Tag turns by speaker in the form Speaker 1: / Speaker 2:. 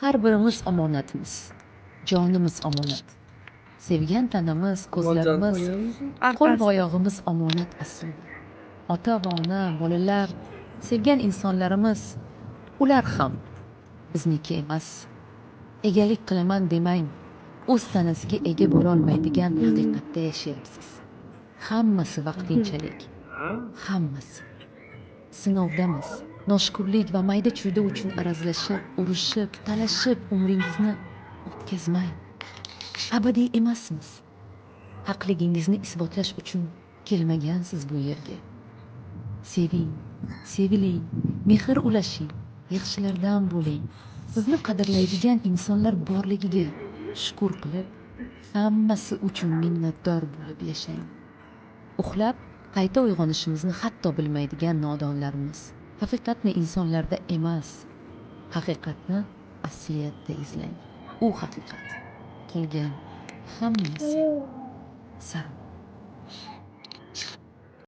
Speaker 1: Har birimiz omonatmiz. Jonimiz omonat. Sevgan tanamiz, ko'zlarimiz, qo'l va oyog'imiz omonat aslida. Ota-ona, bolalar, sevgan insonlarimiz, ular ham bizniki emas. Egalik qilaman demang, o'z tanasiga ega bo'la olmaydigan haqiqatda yashayapsiz. Hammasi vaqtinchalik. Hammasi. Sinovdamiz. Noshukurlik va mayda-chuyda uchun arazlashib, urushib, talashib umringizni o'tkazmang. Abadiy emasmiz. Haqligingizni isbotlash uchun kelmagansiz bu yerga. Seving, seviling, mehr ulashing, yaxshilardan bo'ling. Sizni qadrlaydigan insonlar borligiga shukr qilib, hammasi uchun minnatdor bo'lib yashang. Uxlab qayta uyg'onishimizni hatto bilmaydigan nodonlarimiz. Haqiqatni insonlarda emas, haqiqatni asliyatda izlang. U haqiqat. Qolgan hammasi sir.